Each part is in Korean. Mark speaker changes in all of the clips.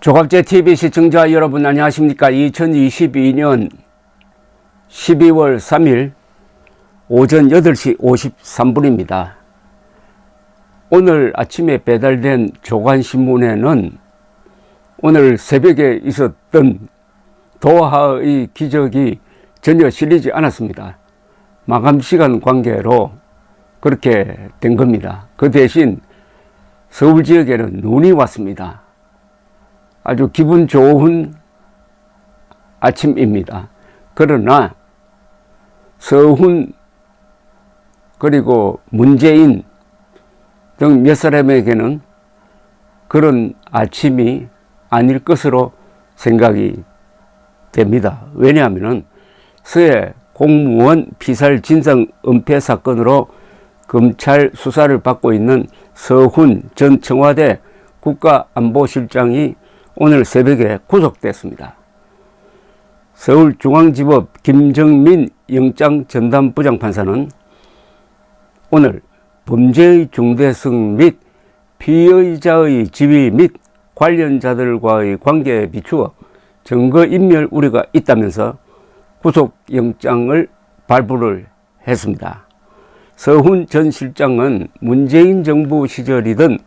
Speaker 1: 조갑제TV 시청자 여러분 안녕하십니까. 2022년 12월 3일 오전 8시 53분입니다. 오늘 아침에 배달된 조간신문에는 오늘 새벽에 있었던 도하의 기적이 전혀 실리지 않았습니다. 마감시간 관계로 그렇게 된 겁니다. 그 대신 서울 지역에는 눈이 왔습니다. 아주 기분 좋은 아침입니다. 그러나 서훈 그리고 문재인 등 몇 사람에게는 그런 아침이 아닐 것으로 생각이 됩니다. 왜냐하면 서해 공무원 피살 진상 은폐 사건으로 검찰 수사를 받고 있는 서훈 전 청와대 국가안보실장이 오늘 새벽에 구속됐습니다. 서울중앙지법 김정민 영장전담부장판사는 오늘 범죄의 중대성 및 피의자의 지위 및 관련자들과의 관계에 비추어 증거인멸 우려가 있다면서 구속영장을 발부를 했습니다. 서훈 전 실장은 문재인 정부 시절이던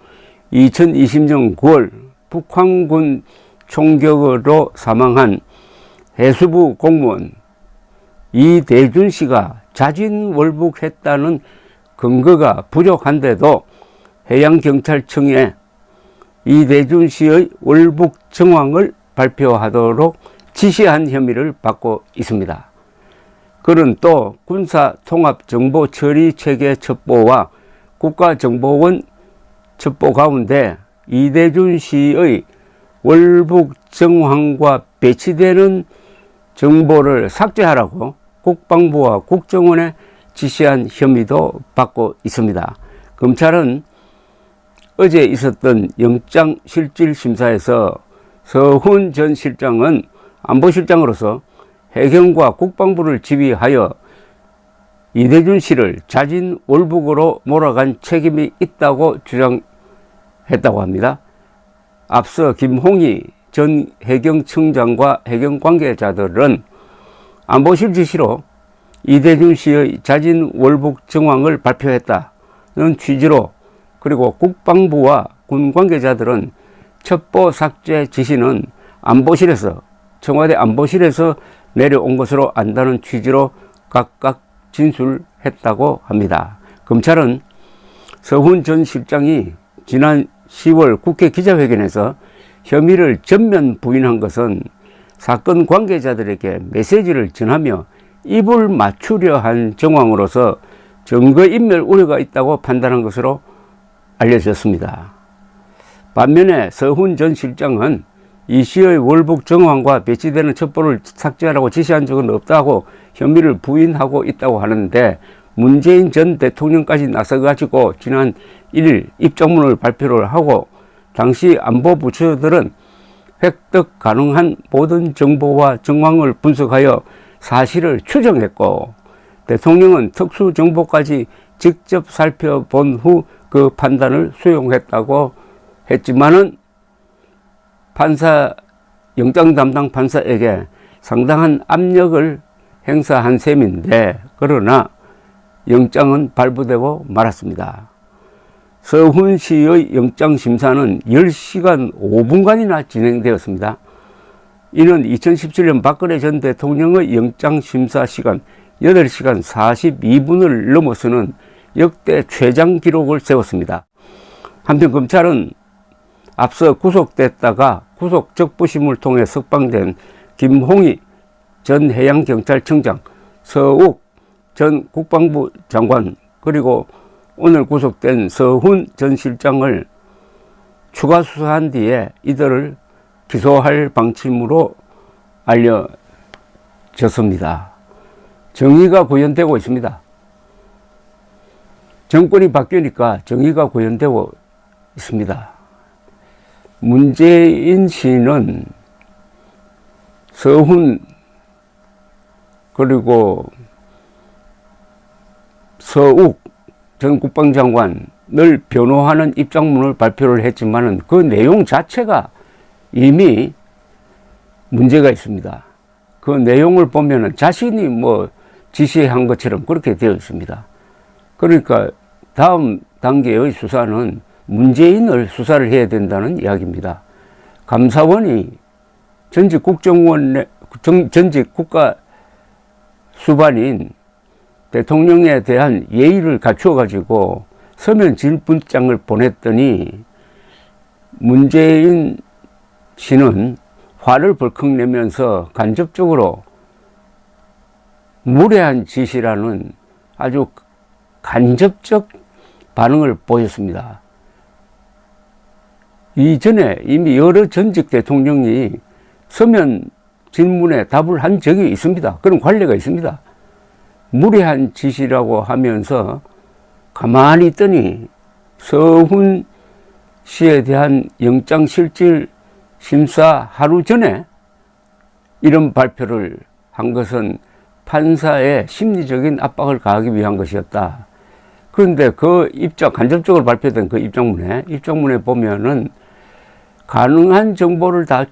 Speaker 1: 2020년 9월 북한군 총격으로 사망한 해수부 공무원 이대준 씨가 자진월북했다는 근거가 부족한데도 해양경찰청에 이대준 씨의 월북 정황을 발표하도록 지시한 혐의를 받고 있습니다. 그는 또 군사통합정보처리체계 첩보와 국가정보원 첩보 가운데 이대준 씨의 월북 정황과 배치되는 정보를 삭제하라고 국방부와 국정원에 지시한 혐의도 받고 있습니다. 검찰은 어제 있었던 영장실질심사에서 서훈 전 실장은 안보실장으로서 해경과 국방부를 지휘하여 이대준 씨를 자진 월북으로 몰아간 책임이 있다고 주장했다고 합니다. 앞서 김홍희 전 해경청장과 해경 관계자들은 안보실 지시로 이대준 씨의 자진 월북 정황을 발표했다는 취지로, 그리고 국방부와 군 관계자들은 첩보 삭제 지시는 청와대 안보실에서 내려온 것으로 안다는 취지로 각각 진술했다고 합니다. 검찰은 서훈 전 실장이 지난 10월 국회 기자회견에서 혐의를 전면 부인한 것은 사건 관계자들에게 메시지를 전하며 입을 맞추려 한 정황으로서 증거인멸 우려가 있다고 판단한 것으로 알려졌습니다. 반면에 서훈 전 실장은 이 씨의 월북 정황과 배치되는 첩보를 삭제하라고 지시한 적은 없다고 혐의를 부인하고 있다고 하는데, 문재인 전 대통령까지 나서가지고 지난 1일 입장문을 발표를 하고 당시 안보부처들은 획득 가능한 모든 정보와 정황을 분석하여 사실을 추정했고, 대통령은 특수정보까지 직접 살펴본 후 그 판단을 수용했다고 했지만은 영장 담당 판사에게 상당한 압력을 행사한 셈인데, 그러나 영장은 발부되고 말았습니다. 서훈 씨의 영장심사는 10시간 5분간이나 진행되었습니다. 이는 2017년 박근혜 전 대통령의 영장심사 시간 8시간 42분을 넘어서는 역대 최장 기록을 세웠습니다. 한편 검찰은 앞서 구속됐다가 구속 적부심을 통해 석방된 김홍희 전 해양경찰청장, 서욱 전 국방부 장관, 그리고 오늘 구속된 서훈 전 실장을 추가 수사한 뒤에 이들을 기소할 방침으로 알려졌습니다. 정의가 구현되고 있습니다. 정권이 바뀌니까 정의가 구현되고 있습니다. 문재인 씨는 서훈 그리고 서욱 전 국방장관을 변호하는 입장문을 발표를 했지만은 그 내용 자체가 이미 문제가 있습니다. 그 내용을 보면은 자신이 뭐 지시한 것처럼 그렇게 되어 있습니다. 그러니까 다음 단계의 수사는 문재인을 수사를 해야 된다는 이야기입니다. 감사원이 전직 국가 수반인 대통령에 대한 예의를 갖추어 가지고 서면 질문장을 보냈더니 문재인 씨는 화를 벌컥 내면서 간접적으로 무례한 짓이라는 아주 간접적 반응을 보였습니다. 이전에 이미 여러 전직 대통령이 서면 질문에 답을 한 적이 있습니다. 그런 관례가 있습니다. 무례한 짓이라고 하면서 가만히 있더니 서훈 씨에 대한 영장실질 심사 하루 전에 이런 발표를 한 것은 판사의 심리적인 압박을 가하기 위한 것이었다. 그런데 그 간접적으로 발표된 그 입장문에 보면은 가능한 정보를 다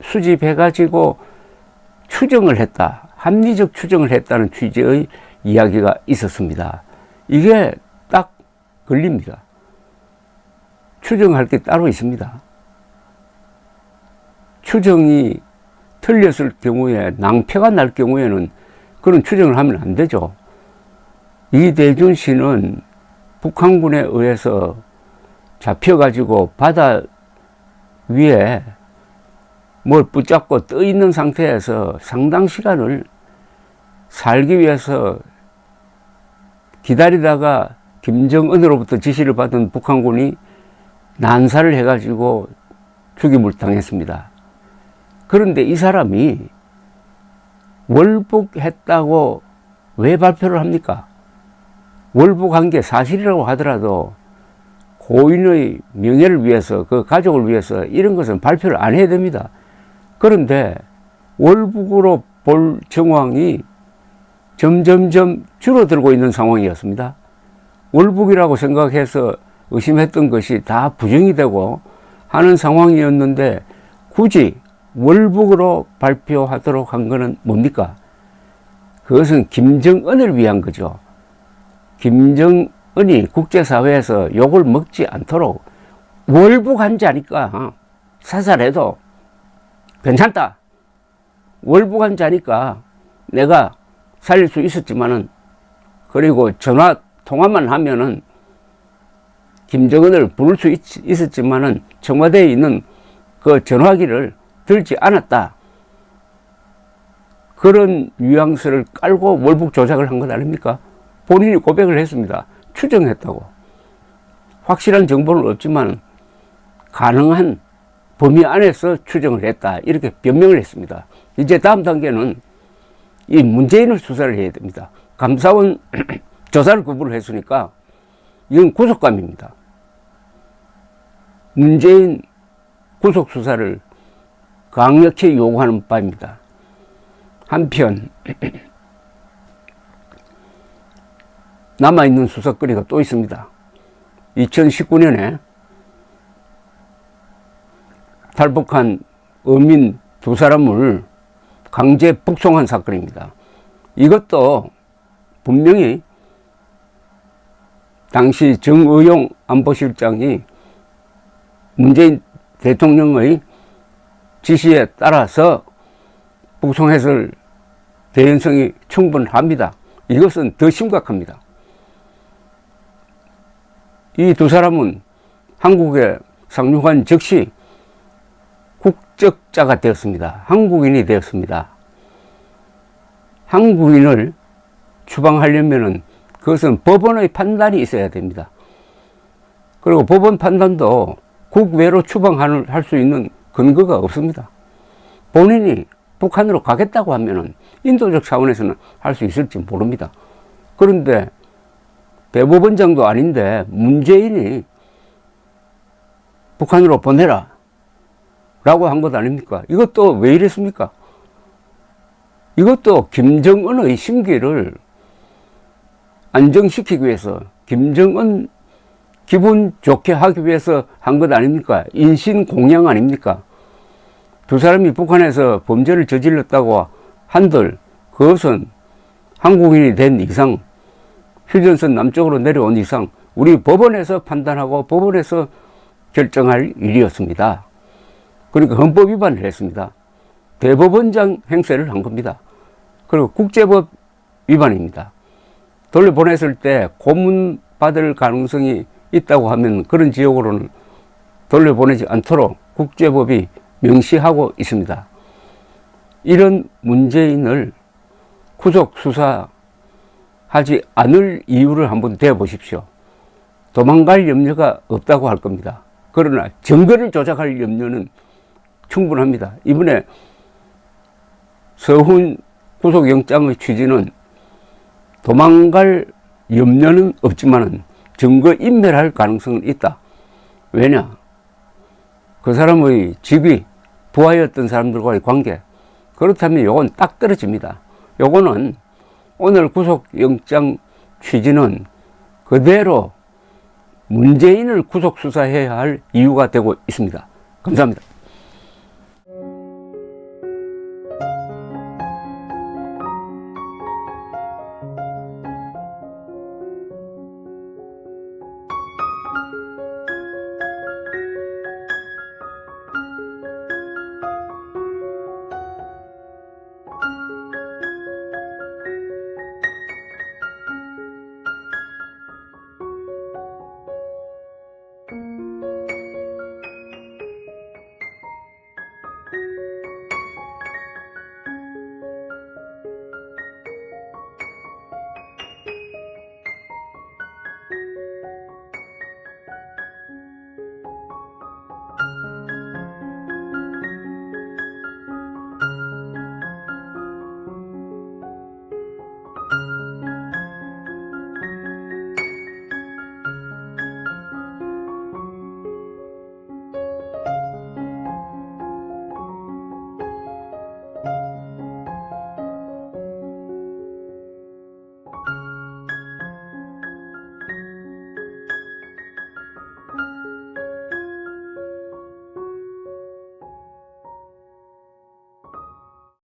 Speaker 1: 수집해가지고 추정을 했다. 합리적 추정을 했다는 취지의 이야기가 있었습니다. 이게 딱 걸립니다. 추정할 게 따로 있습니다. 추정이 틀렸을 경우에 낭패가 날 경우에는 그런 추정을 하면 안 되죠. 이대준 씨는 북한군에 의해서 잡혀가지고 바다 위에 뭘 붙잡고 떠 있는 상태에서 상당 시간을 살기 위해서 기다리다가 김정은으로부터 지시를 받은 북한군이 난사를 해가지고 죽임을 당했습니다. 그런데 이 사람이 월북했다고 왜 발표를 합니까? 월북한 게 사실이라고 하더라도 고인의 명예를 위해서, 그 가족을 위해서 이런 것은 발표를 안 해야 됩니다. 그런데 월북으로 볼 정황이 점점점 줄어들고 있는 상황이었습니다. 월북이라고 생각해서 의심했던 것이 다 부정이 되고 하는 상황이었는데 굳이 월북으로 발표하도록 한 것은 뭡니까? 그것은 김정은을 위한 거죠. 김정은이 국제사회에서 욕을 먹지 않도록 월북한 자니까 사살해도 괜찮다. 월북한 자니까 내가 살릴 수 있었지만은, 그리고 전화 통화만 하면은 김정은을 부를 수 있었지만은 청와대에 있는 그 전화기를 들지 않았다. 그런 뉘앙스를 깔고 월북 조작을 한 것 아닙니까? 본인이 고백을 했습니다. 추정했다고. 확실한 정보는 없지만 가능한 범위 안에서 추정을 했다. 이렇게 변명을 했습니다. 이제 다음 단계는 이 문재인을 수사를 해야 됩니다. 감사원 조사를 거부를 했으니까 이건 구속감입니다. 문재인 구속 수사를 강력히 요구하는 바입니다. 한편 남아있는 수사거리가 또 있습니다. 2019년에 탈북한 어민 2사람을 강제 북송한 사건입니다. 이것도 분명히 당시 정의용 안보실장이 문재인 대통령의 지시에 따라서 북송했을 대연성이 충분합니다. 이것은 더 심각합니다. 이 2사람은 한국에 상륙한 즉시 국적자가 되었습니다. 한국인이 되었습니다. 한국인을 추방하려면은 그것은 법원의 판단이 있어야 됩니다. 그리고 법원 판단도 국외로 추방할 수 있는 근거가 없습니다. 본인이 북한으로 가겠다고 하면은 인도적 차원에서는 할 수 있을지 모릅니다. 그런데 대법원장도 아닌데 문재인이 북한으로 보내라 라고 한 것 아닙니까? 이것도 왜 이랬습니까? 이것도 김정은의 심기를 안정시키기 위해서, 김정은 기분 좋게 하기 위해서 한 것 아닙니까? 인신공양 아닙니까? 두 사람이 북한에서 범죄를 저질렀다고 한들 그것은 한국인이 된 이상, 휴전선 남쪽으로 내려온 이상 우리 법원에서 판단하고 법원에서 결정할 일이었습니다. 그러니까 헌법 위반을 했습니다. 대법원장 행세를 한 겁니다. 그리고 국제법 위반입니다. 돌려보냈을 때 고문 받을 가능성이 있다고 하면 그런 지역으로는 돌려보내지 않도록 국제법이 명시하고 있습니다. 이런 문재인을 구속 수사하지 않을 이유를 한번 대어 보십시오. 도망갈 염려가 없다고 할 겁니다. 그러나 증거를 조작할 염려는 충분합니다. 이번에 서훈 구속영장의 취지는 도망갈 염려는 없지만 증거 인멸할 가능성은 있다. 왜냐? 그 사람의 직위, 부하였던 사람들과의 관계. 그렇다면 요건 딱 떨어집니다. 요거는 오늘 구속영장 취지는 그대로 문재인을 구속수사해야 할 이유가 되고 있습니다. 감사합니다.